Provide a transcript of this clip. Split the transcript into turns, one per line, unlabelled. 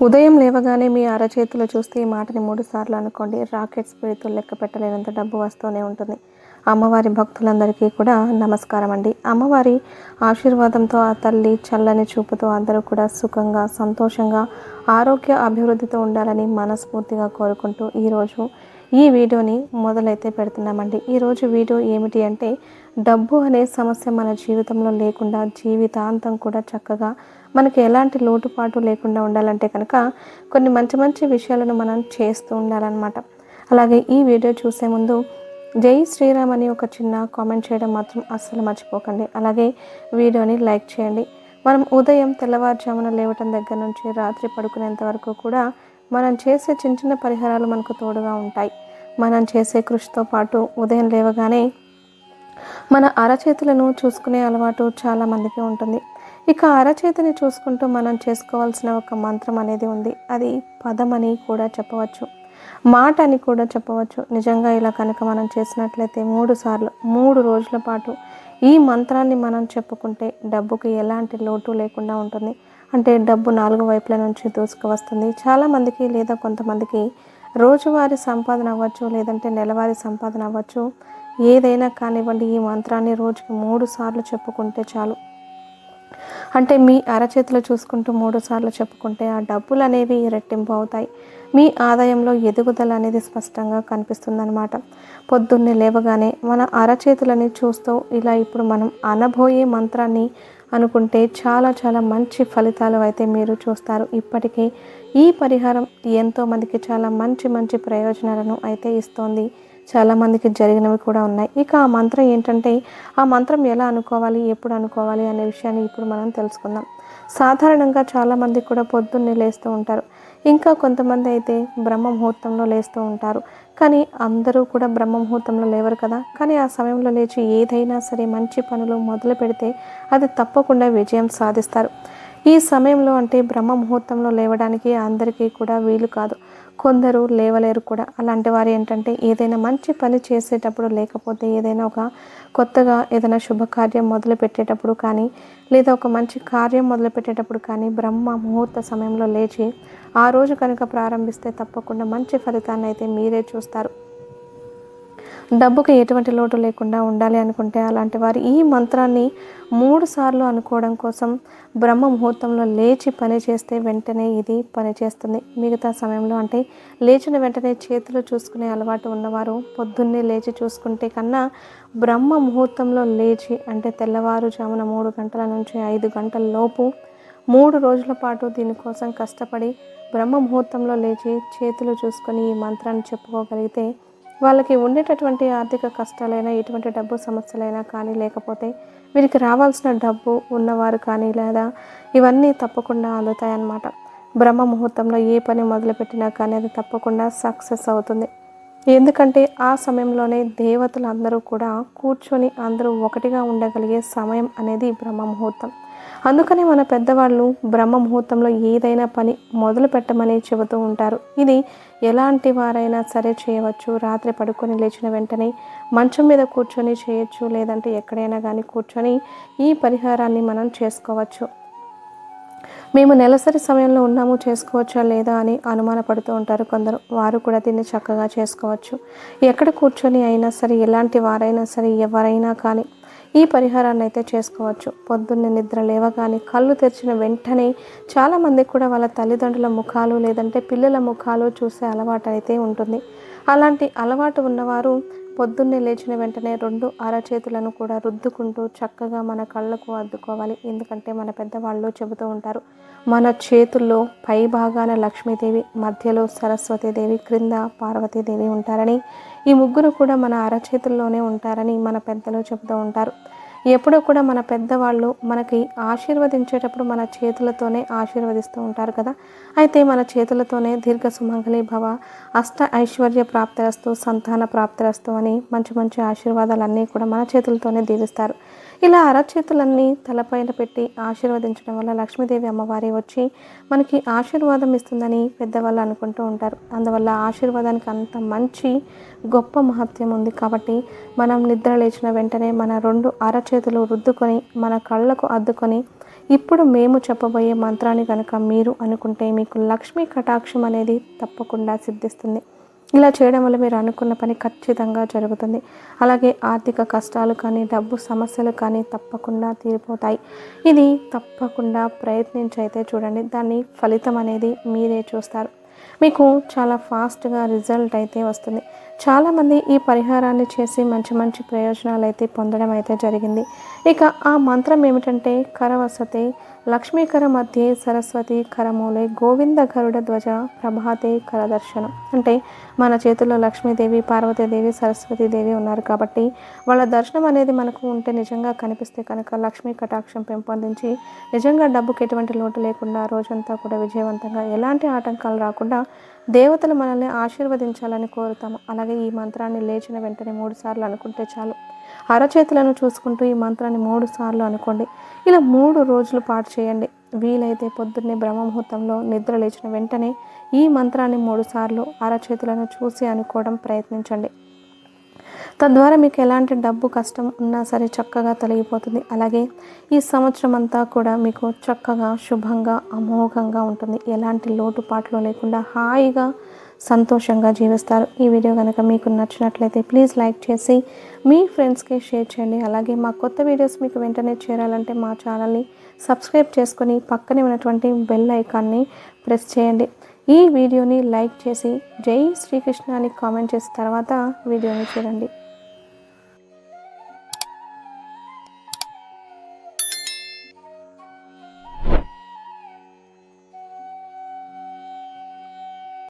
ఉదయం లేవగానే మీ అరచేతిలో చూస్తే ఈ మాటని 3 సార్లు అనుకోండి. రాకెట్ స్పీడ్‌తో లెక్క పెట్టలేనంత డబ్బు వస్తూనే ఉంటుంది. అమ్మవారి భక్తులందరికీ కూడా నమస్కారం అండి. అమ్మవారి ఆశీర్వాదంతో ఆ తల్లి చల్లని చూపుతో అందరూ కూడా సుఖంగా, సంతోషంగా, ఆరోగ్య అభివృద్ధితో ఉండాలని మనస్ఫూర్తిగా కోరుకుంటూ ఈరోజు ఈ వీడియోని మొదలైతే పెడుతున్నామండి. ఈరోజు వీడియో ఏమిటి అంటే, డబ్బు అనే సమస్య మన జీవితంలో లేకుండా జీవితాంతం కూడా చక్కగా మనకి ఎలాంటి లోటుపాటు లేకుండా ఉండాలంటే కనుక కొన్ని మంచి మంచి విషయాలను మనం చేస్తూ ఉండాలన్నమాట. అలాగే ఈ వీడియో చూసే ముందు జై శ్రీరామ్ అని ఒక చిన్న కామెంట్ చేయడం మాత్రం అస్సలు మర్చిపోకండి. అలాగే వీడియోని లైక్ చేయండి. మనం ఉదయం తెల్లవారుజామున లేవటం దగ్గర నుంచి రాత్రి పడుకునేంత వరకు కూడా మనం చేసే చిన్న చిన్న పరిహారాలు మనకు తోడుగా ఉంటాయి. మనం చేసే కృషితో పాటు ఉదయం లేవగానే మన అరచేతులను చూసుకునే అలవాటు చాలామందికి ఉంటుంది. ఇక అరచేతిని చూసుకుంటూ మనం చేసుకోవాల్సిన ఒక మంత్రం అనేది ఉంది. అది పదం అని కూడా చెప్పవచ్చు, మాట అని కూడా చెప్పవచ్చు. నిజంగా ఇలా కనుక మనం చేసినట్లయితే 3 సార్లు 3 రోజుల పాటు ఈ మంత్రాన్ని మనం చెప్పుకుంటే డబ్బుకి ఎలాంటి లోటు లేకుండా ఉంటుంది. అంటే డబ్బు 4 వైపుల నుంచి దూసుకు వస్తుంది. చాలామందికి లేదా కొంతమందికి రోజువారీ సంపాదన అవ్వచ్చు, లేదంటే నెలవారీ సంపాదన అవ్వచ్చు, ఏదైనా కానివ్వండి, ఈ మంత్రాన్ని రోజుకి 3 సార్లు చెప్పుకుంటే చాలు. అంటే మీ అరచేతిలో చూసుకుంటూ 3 సార్లు చెప్పుకుంటే ఆ డబ్బులు అనేవి రెట్టింపు అవుతాయి. మీ ఆదాయంలో ఎదుగుదల అనేది స్పష్టంగా కనిపిస్తుందన్నమాట. పొద్దున్నే లేవగానే మన అరచేతులని చూస్తూ ఇలా ఇప్పుడు మనం అనబోయే మంత్రాన్ని అనుకుంటే చాలా చాలా మంచి ఫలితాలు అయితే మీరు చూస్తారు. ఇప్పటికే ఈ పరిహారం ఎంతోమందికి చాలా మంచి మంచి ప్రయోజనాలను అయితే ఇస్తోంది. చాలామందికి జరిగినవి కూడా ఉన్నాయి. ఇక ఆ మంత్రం ఏంటంటే, ఆ మంత్రం ఎలా అనుకోవాలి, ఎప్పుడు అనుకోవాలి అనే విషయాన్ని ఇప్పుడు మనం తెలుసుకుందాం. సాధారణంగా చాలామంది కూడా పొద్దున్నే లేస్తూ ఉంటారు. ఇంకా కొంతమంది అయితే బ్రహ్మ ముహూర్తంలో లేస్తూ ఉంటారు. కానీ అందరూ కూడా బ్రహ్మ ముహూర్తంలో లేవరు కదా. కానీ ఆ సమయంలో లేచి ఏదైనా సరే మంచి పనులు మొదలు పెడితే అది తప్పకుండా విజయం సాధిస్తారు. ఈ సమయంలో అంటే బ్రహ్మ ముహూర్తంలో లేవడానికి అందరికీ కూడా వీలు కాదు. కొందరు లేవలేరు కూడా. అలాంటి వారు ఏంటంటే ఏదైనా మంచి పని చేసేటప్పుడు, లేకపోతే ఏదైనా ఒక కొత్తగా ఏదైనా శుభకార్యం మొదలు పెట్టేటప్పుడు కానీ, లేదా ఒక మంచి కార్యం మొదలు పెట్టేటప్పుడు కానీ బ్రహ్మ ముహూర్త సమయంలో లేచి ఆ రోజు కనుక ప్రారంభిస్తే తప్పకుండా మంచి ఫలితాన్ని అయితే మీరే చూస్తారు. డబ్బుకి ఎటువంటి లోటు లేకుండా ఉండాలి అనుకుంటే అలాంటి వారు ఈ మంత్రాన్ని 3 సార్లు అనుకోవడం కోసం బ్రహ్మ ముహూర్తంలో లేచి పని చేస్తే వెంటనే ఇది పనిచేస్తుంది. మిగతా సమయంలో అంటే లేచిన వెంటనే చేతులు చూసుకునే అలవాటు ఉన్నవారు పొద్దున్నే లేచి చూసుకుంటే కన్నా బ్రహ్మ ముహూర్తంలో లేచి అంటే తెల్లవారుజామున 3 గంటల నుంచి 5 గంటల లోపు 3 రోజుల పాటు దీనికోసం కష్టపడి బ్రహ్మ ముహూర్తంలో లేచి చేతులు చూసుకొని ఈ మంత్రాన్ని చెప్పుకోగలిగితే వాళ్ళకి ఉండేటటువంటి ఆర్థిక కష్టాలైనా, ఎటువంటి డబ్బు సమస్యలైనా కానీ, లేకపోతే వీరికి రావాల్సిన డబ్బు ఉన్నవారు కానీ, లేదా ఇవన్నీ తప్పకుండా అందుతాయన్నమాట. బ్రహ్మ ముహూర్తంలో ఏ పని మొదలుపెట్టినా కానీ అది తప్పకుండా సక్సెస్ అవుతుంది. ఎందుకంటే ఆ సమయంలోనే దేవతలు అందరూ కూడా కూర్చొని అందరూ ఒకటిగా ఉండగలిగే సమయం అనేది బ్రహ్మ ముహూర్తం. అందుకని మన పెద్దవాళ్ళు బ్రహ్మ ముహూర్తంలో ఏదైనా పని మొదలు పెట్టమని చెబుతూ ఉంటారు. ఇది ఎలాంటి వారైనా సరే చేయవచ్చు. రాత్రి పడుకొని లేచిన వెంటనే మంచం మీద కూర్చొని చేయొచ్చు, లేదంటే ఎక్కడైనా కానీ కూర్చొని ఈ పరిహారాన్ని మనం చేసుకోవచ్చు. మేము నెలసరి సమయంలో ఉన్నాము, చేసుకోవచ్చా లేదా అని అనుమానపడుతూ ఉంటారు కొందరు. వారు కూడా దీన్ని చక్కగా చేసుకోవచ్చు. ఎక్కడ కూర్చొని అయినా సరే, ఎలాంటి వారైనా సరే, ఎవరైనా కానీ ఈ పరిహారాన్ని అయితే చేసుకోవచ్చు. పొద్దున్నే నిద్ర లేవగానే కళ్ళు తెరిచిన వెంటనే చాలామందికి కూడా వాళ్ళ తల్లిదండ్రుల ముఖాలు, లేదంటే పిల్లల ముఖాలు చూసే అలవాటు అయితే ఉంటుంది. అలాంటి అలవాటు ఉన్నవారు పొద్దున్నే లేచిన వెంటనే 2 అరచేతులను కూడా రుద్దుకుంటూ చక్కగా మన కళ్ళకు అద్దుకోవాలి. ఎందుకంటే మన పెద్దవాళ్ళు చెబుతూ ఉంటారు, మన చేతుల్లో పై భాగాన లక్ష్మీదేవి, మధ్యలో సరస్వతీదేవి, క్రింద పార్వతీదేవి ఉంటారని, ఈ ముగ్గురు కూడా మన అరచేతుల్లోనే ఉంటారని మన పెద్దలు చెబుతూ ఉంటారు. ఎప్పుడూ కూడా మన పెద్దవాళ్ళు మనకి ఆశీర్వదించేటప్పుడు మన చేతులతోనే ఆశీర్వదిస్తూ ఉంటారు కదా. అయితే మన చేతులతోనే దీర్ఘ సుమంగళి భవ, అష్ట ఐశ్వర్య ప్రాప్తిరస్తు, సంతాన ప్రాప్తిరస్తు అని మంచి మంచి ఆశీర్వాదాలన్నీ కూడా మన చేతులతోనే దీవిస్తారు. ఇలా అరచేతులన్నీ తలపైన పెట్టి ఆశీర్వదించడం వల్ల లక్ష్మీదేవి అమ్మవారి వచ్చి మనకి ఆశీర్వాదం ఇస్తుందని పెద్దవాళ్ళు అనుకుంటూ ఉంటారు. అందువల్ల ఆశీర్వాదానికి అంత మంచి గొప్ప మహత్యం ఉంది. కాబట్టి మనం నిద్ర లేచిన వెంటనే మన 2 అరచేతులు రుద్దుకొని మన కళ్ళకు అద్దుకొని ఇప్పుడు మేము చెప్పబోయే మంత్రాన్ని కనుక మీరు అనుకుంటే మీకు లక్ష్మీ కటాక్షం అనేది తప్పకుండా సిద్ధిస్తుంది. ఇలా చేయడం వల్ల మీరు అనుకున్న పని ఖచ్చితంగా జరుగుతుంది. అలాగే ఆర్థిక కష్టాలు కానీ డబ్బు సమస్యలు కానీ తప్పకుండా తీరిపోతాయి. ఇది తప్పకుండా ప్రయత్నించి అయితే చూడండి. దాని ఫలితం అనేది మీరే చూస్తారు. మీకు చాలా ఫాస్ట్గా రిజల్ట్ అయితే వస్తుంది. చాలామంది ఈ పరిహారాన్ని చేసి మంచి మంచి ప్రయోజనాలు అయితే పొందడం అయితే జరిగింది. ఇక ఆ మంత్రం ఏమిటంటే కరవసతే లక్ష్మీకర మధ్యే సరస్వతి కరమూలే గోవింద గరుడ ధ్వజ ప్రభాతే కరదర్శనం. అంటే మన చేతుల్లో లక్ష్మీదేవి, పార్వతీదేవి, సరస్వతీదేవి ఉన్నారు కాబట్టి వాళ్ళ దర్శనం అనేది మనకు ఉంటే నిజంగా కనిపిస్తే కనుక లక్ష్మీ కటాక్షం పెంపొందించి నిజంగా డబ్బుకి ఎటువంటి లోటు లేకుండా రోజంతా కూడా విజయవంతంగా ఎలాంటి ఆటంకాలు రాకుండా దేవతలు మనల్ని ఆశీర్వదించాలని కోరుతాము. అలాగే ఈ మంత్రాన్ని లేచిన వెంటనే 3 సార్లు అనుకుంటే చాలు. అరచేతులను చూసుకుంటూ ఈ మంత్రాన్ని 3 సార్లు అనుకోండి. ఇలా 3 రోజుల పాటు చేయండి. వీలైతే పొద్దున్నే బ్రహ్మముహూర్తంలో నిద్ర లేచిన వెంటనే ఈ మంత్రాన్ని 3 సార్లు అరచేతులను చూసి అనుకోవడం ప్రయత్నించండి. తద్వారా మీకు ఎలాంటి డబ్బు కష్టం ఉన్నా సరే చక్కగా తొలగిపోతుంది. అలాగే ఈ సంవత్సరం అంతా కూడా మీకు చక్కగా శుభంగా అమోఘంగా ఉంటుంది. ఎలాంటి లోటుపాట్లు లేకుండా హాయిగా సంతోషంగా జీవిస్తారు. ఈ వీడియో కనుక మీకు నచ్చినట్లయితే ప్లీజ్ లైక్ చేసి మీ ఫ్రెండ్స్కి షేర్ చేయండి. అలాగే మా కొత్త వీడియోస్ మీకు వెంటనే చేరాలంటే మా ఛానల్ని సబ్స్క్రైబ్ చేసుకొని పక్కనే ఉన్నటువంటి బెల్ ఐకాన్ని ప్రెస్ చేయండి. ఈ వీడియోని లైక్ చేసి జై శ్రీకృష్ణ అని కామెంట్ చేసిన తర్వాత వీడియోని చూడండి.